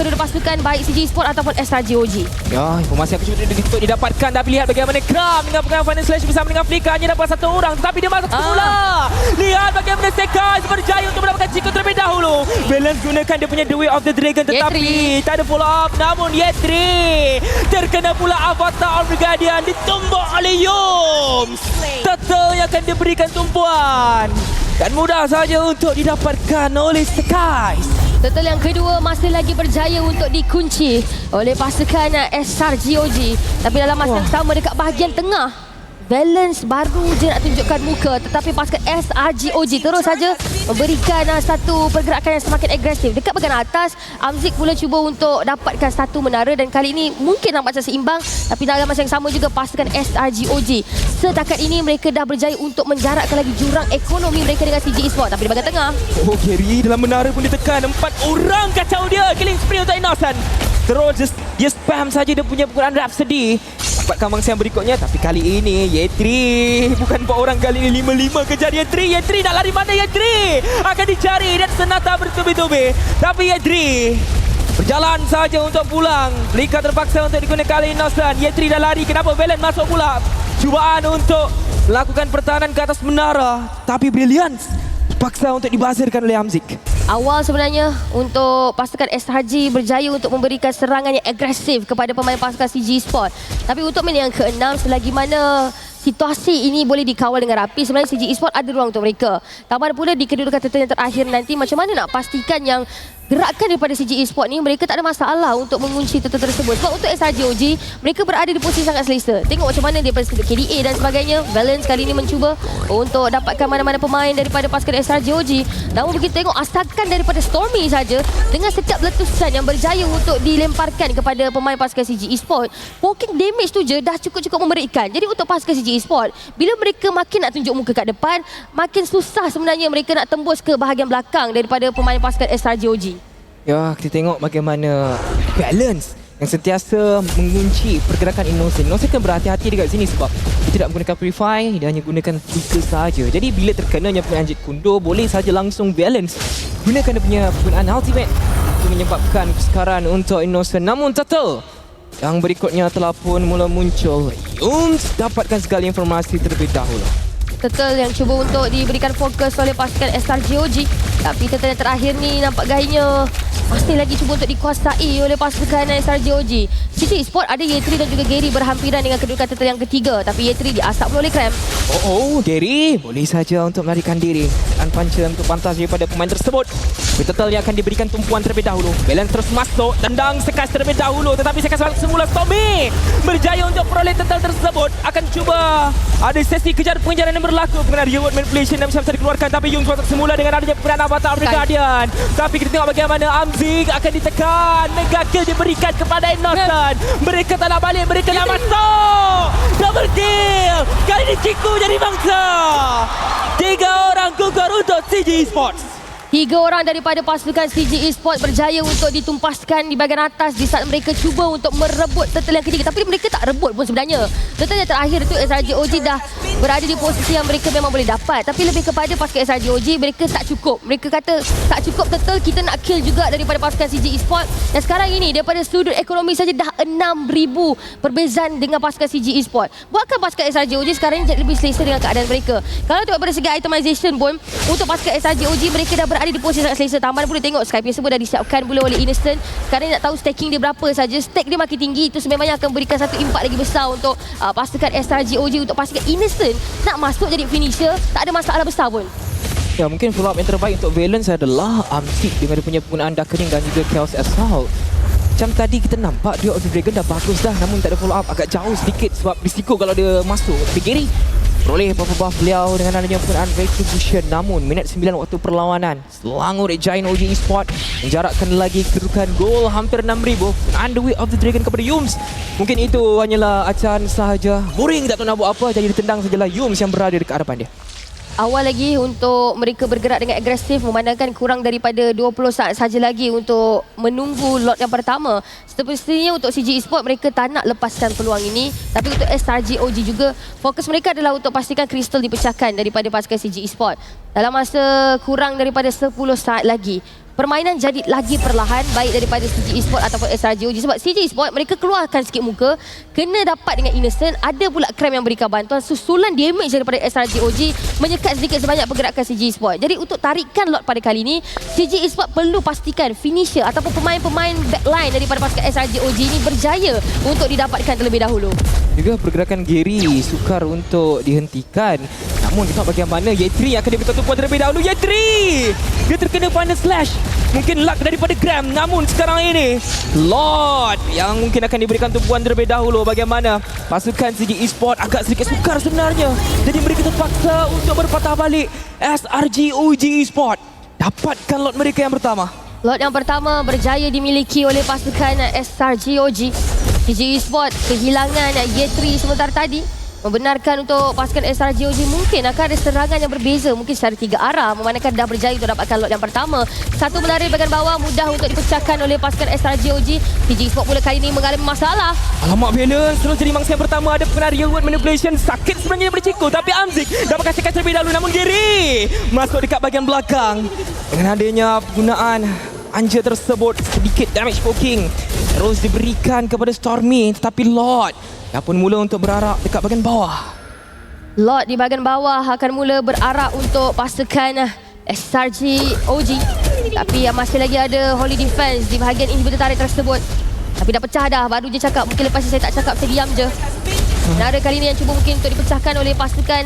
kedua pasukan baik CG Esports ataupun SRGOG. Ya, informasi yang cuba didapatkan, tapi lihat bagaimana Kram dengan pegangan Final Slash bersama dengan Flicker hanya dapat satu orang, tetapi dia masuk semula. Lihat bagaimana Sekai berjaya untuk mendapatkan Chico terlebih dahulu. Balance gunakan dia punya The Way of the Dragon, tetapi tak ada follow up. Namun Yetri terkena pula Avatar of the Guardian, ditumbuk oleh Yums. Turtle yang akan diberikan tumpuan dan mudah saja untuk didapatkan oleh Sekai. Turtle yang kedua masih lagi berjaya untuk dikunci oleh pasukan SRGOG. Tapi dalam masa yang sama dekat bahagian tengah, Balance baru je nak tunjukkan muka, tetapi pasukan SRGOG terus saja memberikan satu pergerakan yang semakin agresif. Dekat bahagian atas, Amzik pula cuba untuk dapatkan satu menara dan kali ini mungkin nampak macam seimbang, tapi dalam masa yang sama juga pasukan SRGOG setakat ini mereka dah berjaya untuk menjarakkan lagi jurang ekonomi mereka dengan CG Esports. Tapi di bahagian tengah, oh, Gary dalam menara pun ditekan. 4 orang kacau dia. Killing spree untuk Innocent. Terus dia spam saja dia punya pukulan Rhapsody. Dapatkan mangsa yang berikutnya, tapi kali ini Yetri bukan 4 orang, kali ini 5-5 kejar Yetri. Yetri nak lari mana? Yetri akan dicari dan senata bertubi-tubi, tapi Yetri berjalan saja untuk pulang. Lika terpaksa untuk digunakan oleh Innocent. Yetri dah lari, kenapa Valen masuk pula? Cubaan untuk melakukan pertahanan ke atas menara, tapi Brilliance terpaksa untuk dibazirkan oleh Amzik. awal sebenarnya untuk pasukan SRG berjaya untuk memberikan serangan yang agresif kepada pemain pasukan CG Esports. Tapi untuk minit yang ke-6, selagi mana situasi ini boleh dikawal dengan rapi, sebenarnya CG Esports ada ruang untuk mereka. Tambah pula di kedudukan turtle yang terakhir nanti, macam mana nak pastikan yang gerakan daripada CG Esports ni mereka tak ada masalah untuk mengunci turtle tersebut. Sebab untuk SRGOG, mereka berada di posisi sangat selesa. Tengok macam mana daripada sudut KDA dan sebagainya. Valence kali ini mencuba untuk dapatkan mana-mana pemain daripada pasukan SRGOG. Namun begitu tengok asakan daripada Stormy saja, dengan setiap letusan yang berjaya untuk dilemparkan kepada pemain pasukan CG Esports, poking damage tu je dah cukup-cukup memberikan. Jadi untuk pasukan CG Esports, bila mereka makin nak tunjuk muka kat depan, makin susah sebenarnya mereka nak tembus ke bahagian belakang daripada pemain pasukan SRGOG. Ya, kita tengok bagaimana Balance yang sentiasa mengunci pergerakan Innocent. Innocent kan berhati-hati dekat sini sebab dia tidak menggunakan Purify, dia hanya gunakan Flicker sahaja. Jadi bila terkenanya penggunaan Jet Kundo, boleh saja langsung Balance gunakan dia punya penggunaan Ultimate untuk menyebabkan kesukaran untuk Innocent. Namun Turtle yang berikutnya telah pun mula muncul. Yums dapatkan segala informasi terlebih dahulu. Turtle yang cuba untuk diberikan fokus oleh pasukan SRGOG, tapi turtle yang terakhir ni nampak gayanya masih lagi cuba untuk dikuasai oleh pasukan SRGOG. CG Esports ada Yetri dan juga Gary berhampiran dengan kedudukan turtle yang ketiga, tapi Yetri diasap pula oleh Cram. Oh, Gary boleh saja untuk melarikan diri dan panca untuk pantas daripada pemain tersebut. Turtle yang akan diberikan tumpuan terlebih dahulu. Balance terus masuk, tendang Sekas terlebih dahulu, tetapi Sekas balik semula. Stormy berjaya untuk peroleh Turtle tersebut. Akan cuba ada sesi kejar pengejaran yang berlaku, pengenaan reward manipulation yang bisa dikeluarkan, tapi Yung masuk semula dengan adanya pengenaan Avatar of the Guardian. Tapi kita tengok bagaimana Amzik akan ditekan. Mega kill diberikan kepada Innocent. Mereka tak nak balik, mereka nak masuk. Double kill. Kali ini Chico jadi bangsa. 3 orang gugur untuk CG Esports. 3 orang daripada pasukan CG Esports berjaya untuk ditumpaskan di bahagian atas di saat mereka cuba untuk merebut turtle yang ketiga. Tapi mereka tak rebut pun sebenarnya. Turtle yang terakhir itu SRGOG dah berada di posisi yang mereka memang boleh dapat. Tapi lebih kepada pasukan SRGOG, mereka tak cukup. Mereka kata tak cukup turtle, kita nak kill juga daripada pasukan CG Esports. Dan sekarang ini daripada sudut ekonomi saja dah 6,000 perbezaan dengan pasukan CG Esports. Buatkan pasukan SRGOG sekarang jadi lebih selesa dengan keadaan mereka. Kalau tengok dari segi itemization pun, untuk pasukan SRGOG mereka dah ada di posisi sangat selesa. Tambahan boleh tengok Skype semua dah disiapkan pula oleh Innocent. Sekarang nak tahu stacking dia berapa saja. Stack dia makin tinggi, itu sememangnya akan berikan satu impak lagi besar untuk pasukan SRGOG, untuk pastikan Innocent nak masuk jadi finisher tak ada masalah besar pun. Ya, mungkin follow up yang terbaik untuk Valence adalah Amzik dengan dia punya penggunaan Darkening dan juga Chaos Assault. Macam tadi kita nampak dia of the Dragon dah bagus dah, namun tak ada follow up, agak jauh sedikit sebab risiko kalau dia masuk. Tapi Gary peroleh buff beliau dengan adanya penggunaan Retribution. Namun minit 9 waktu perlawanan, Selangor Giant OG Esports menjarakkan lagi kedudukan gol hampir 6,000 on the Way of the Dragon kepada Yums. Mungkin itu hanyalah acaan sahaja. Boring, tak tahu nak buat apa, jadi ditendang sajalah Yums yang berada dekat hadapan dia. Awal lagi untuk mereka bergerak dengan agresif, memandangkan kurang daripada 20 saat saja lagi untuk menunggu lot yang pertama. Sepertinya untuk CG Esports mereka tak nak lepaskan peluang ini. Tapi untuk SRGOG juga, fokus mereka adalah untuk pastikan kristal dipecahkan daripada pasukan CG Esports. Dalam masa kurang daripada 10 saat lagi, permainan jadi lagi perlahan baik daripada CG Esports ataupun SRG OG. Sebab CG Esports mereka keluarkan sikit muka, kena dapat dengan innocent, ada pula Krem yang berikan bantuan, susulan damage daripada SRG OG menyekat sedikit sebanyak pergerakan CG Esports. Jadi untuk tarikan lot pada kali ini, CG Esports perlu pastikan finisher ataupun pemain-pemain backline daripada pasukan SRG OG ini berjaya untuk didapatkan terlebih dahulu. Juga pergerakan Gary sukar untuk dihentikan. Namun kita bagaimana Yetri akan diberikan tumpuan terlebih dahulu. Yetri! Dia terkena final slash. Mungkin luck daripada Gram. Namun sekarang ini Lord yang mungkin akan diberikan tumpuan terlebih dahulu. Bagaimana pasukan CG Esports agak sedikit sukar sebenarnya. Jadi mereka terpaksa untuk berpatah balik. SRG OG Esports dapatkan lot mereka yang pertama. Lot yang pertama berjaya dimiliki oleh pasukan SRG OG. CG Esports kehilangan Yetri sebentar tadi membenarkan untuk pasukan SRG OG mungkin akan ada serangan yang berbeza, mungkin secara 3 arah, memandangkan dah berjaya untuk dapatkan lot yang pertama. Satu menara di bahagian bawah mudah untuk dipecahkan oleh pasukan SRG OG. CG Esports pula kali ini mengalami masalah. Alamak, balance terus jadi mangsa yang pertama. Ada pengaruh real world manipulation. Sakit sebenarnya daripada Chico, tapi Amzik dapat kasihkan terlebih dahulu. Namun Gary masuk dekat bahagian belakang. Dengan adanya penggunaan anja tersebut, sedikit damage poking terus diberikan kepada Stormy, tetapi Lord dah pun mula untuk berarak dekat bahagian bawah. Lot di bahagian bawah akan mula berarak untuk pasukan SRG OG. Tapi masih lagi ada Holy Defense di bahagian inhibitor tarik tersebut. Tapi dah pecah dah, baru je cakap. Mungkin lepas ni saya tak cakap, saya diam je. Menara kali ini yang cuba mungkin untuk dipecahkan oleh pasukan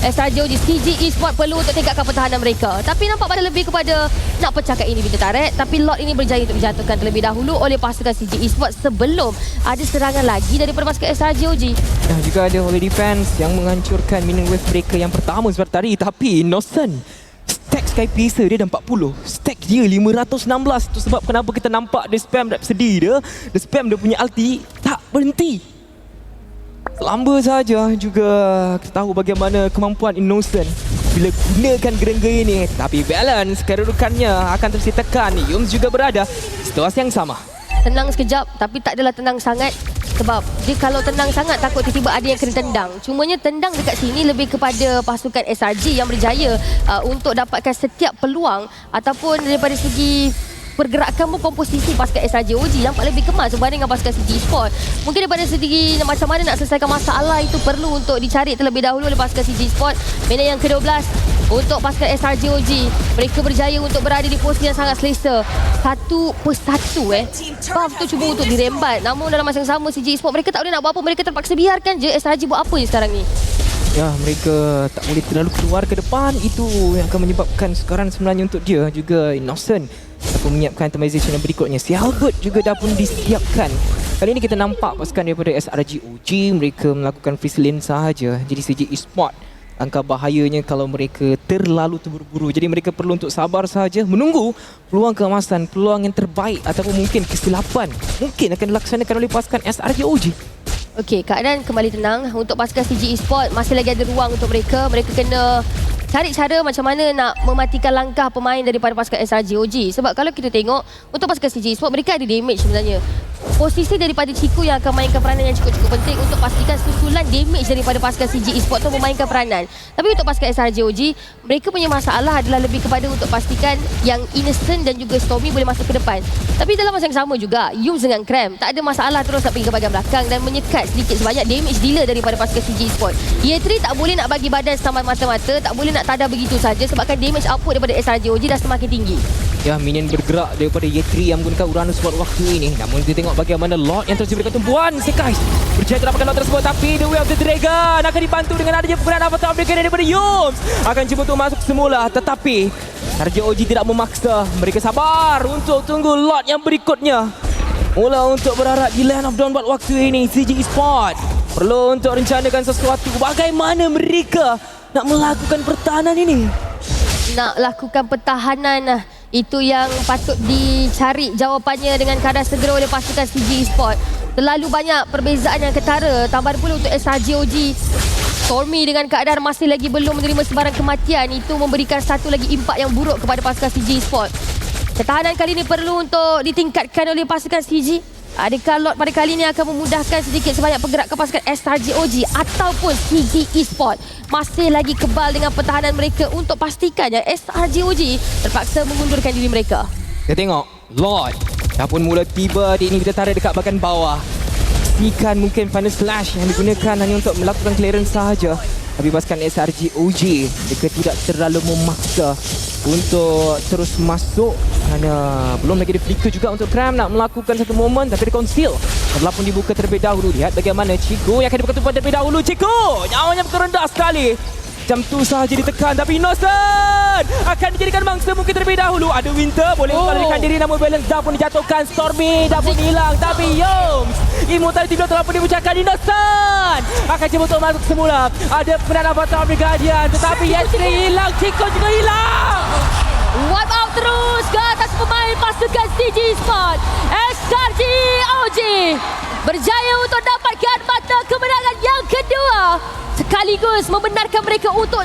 SRG OG. CG Esports perlu untuk tingkatkan pertahanan mereka. Tapi nampak pada lebih kepada nak pecahkan inhibitor tarik. Tapi lot ini berjaya untuk dijatuhkan terlebih dahulu oleh pasukan CG Esports sebelum ada serangan lagi daripada pasukan SRG OG. Dan juga ada Holy Defense yang menghancurkan minion wave mereka yang pertama seperti tadi. Tapi Innocent stack Sky Piercer dia dah 40. Stack dia 516. Itu sebab kenapa kita nampak dia spam Rhapsody dia. Dia spam dia punya ulti tak berhenti. Selamba saja juga kita tahu bagaimana kemampuan Innocent bila gunakan gerengga ini. Tapi balance kedudukannya akan terus ditekan. Yums juga berada situasi yang sama. Tenang sekejap tapi tak adalah tenang sangat. Sebab dia kalau tenang sangat takut tiba-tiba ada yang kena tendang. Cumanya tendang dekat sini lebih kepada pasukan SRG yang berjaya untuk dapatkan setiap peluang ataupun daripada segi pergerakan komposisi pasukan SRG OG nampak lebih kemas berbanding dengan pasukan CG Esports. Mungkin daripada segi macam mana nak selesaikan masalah itu perlu untuk dicari terlebih dahulu oleh pasukan CG Esports. Minit yang ke-12 untuk pasukan SRG OG. Mereka berjaya untuk berada di posisi yang sangat selesa. Satu persatu buff tu cuba untuk dirembat. Namun dalam masa yang sama CG Esports mereka tak boleh nak buat apa. Mereka terpaksa biarkan je SRG buat apa je sekarang ni. Ya, mereka tak boleh terlalu keluar ke depan. Itu yang akan menyebabkan sekarang sebenarnya untuk dia juga Innocent ataupun menyiapkan itemization yang berikutnya. Si Albert juga dah pun disiapkan. Kali ini kita nampak pasukan daripada SRG OG mereka melakukan freeze lane sahaja. Jadi CG Esports angka bahayanya kalau mereka terlalu terburu-buru. Jadi mereka perlu untuk sabar sahaja, menunggu peluang keemasan, peluang yang terbaik ataupun mungkin kesilapan mungkin akan dilaksanakan oleh pasukan SRG OG. Okey, keadaan kembali tenang. Untuk pasukan CG Esports masih lagi ada ruang untuk mereka. Mereka kena cari cara macam mana nak mematikan langkah pemain daripada pasukan SRG OG. Sebab kalau kita tengok untuk pasukan CG Esports mereka ada damage sebenarnya. Posisi daripada Chico yang akan mainkan peranan yang cukup penting untuk pastikan susulan damage daripada pasukan CG Esports tu memainkan peranan. Tapi untuk pasukan SRG OG, mereka punya masalah adalah lebih kepada untuk pastikan yang Innocent dan juga Stormy boleh masuk ke depan. Tapi dalam masa yang sama juga, Yums dengan Krem tak ada masalah terus nak pergi ke bahagian belakang dan menyekat sedikit sebanyak damage dealer daripada pasukan CG Esports. Yetri tak boleh nak bagi badan setamat mata-mata, tak boleh nak tada begitu saja sebabkan damage output daripada SRG OG dah semakin tinggi. Ya, minion bergerak daripada Yetri yang menggunakan Uranus buat waktu ini. Namun kita tengok bagaimana Lord yang terus diberikan tumpuan. Sekais berjaya dapatkan Lord tersebut. Tapi The Way of the Dragon akan dibantu dengan adanya penggunaan Avatar Upgrade daripada Yums. Akan cuba untuk masuk semula. Tetapi SRG OG tidak memaksa. Mereka sabar untuk tunggu Lord yang berikutnya. Mula untuk berarak di Land of Dawn buat waktu ini. CG Esports perlu untuk rencanakan sesuatu. Bagaimana mereka nak melakukan pertahanan ini? Nak lakukan pertahanan itu yang patut dicari jawapannya dengan kadar segera oleh pasukan CG Esports. Terlalu banyak perbezaan yang ketara. Tambah pula untuk SRG OG. Stormy dengan keadaan masih lagi belum menerima sebarang kematian. Itu memberikan satu lagi impak yang buruk kepada pasukan CG Esports. Ketahanan kali ini perlu untuk ditingkatkan oleh pasukan CG. Adakah Lord pada kali ini akan memudahkan sedikit sebanyak pergerakan pasukan SRG OG ataupun CG Esports masih lagi kebal dengan pertahanan mereka untuk pastikan yang SRG OG terpaksa mengundurkan diri mereka? Kita tengok Lord dah pun mula tiba. Adik ni kita tarik dekat bahagian bawah. Pastikan mungkin final slash yang digunakan hanya untuk melakukan clearance sahaja. Tapi pasukan SRG OG mereka tidak terlalu memaksa untuk terus masuk kerana belum lagi ada flicker juga untuk Cram nak melakukan satu momen, tapi dia conceal. Telah pun dibuka terlebih dahulu. Lihat bagaimana Chico yang akan dibuka tumpuan terlebih dahulu. Chico nyawanya rendah sekali. Jam tu sahaja ditekan, tapi Innocent akan dijadikan mangsa mungkin terlebih dahulu. Ada Winter boleh melarikan diri, namun balance dah pun dijatuhkan. Stormy dah pun hilang, tapi Yoms Immortality Blow telah pun dibucahkan. Innocent akan cuba untuk masuk semula. Ada penanam batang Guardian, tetapi Yasri hilang, Chico juga hilang. Wipe out terus ke atas pemain pasukan CG Sport. SRG OG berjaya untuk dapatkan mata kemenangan yang kedua, sekaligus membenarkan mereka untuk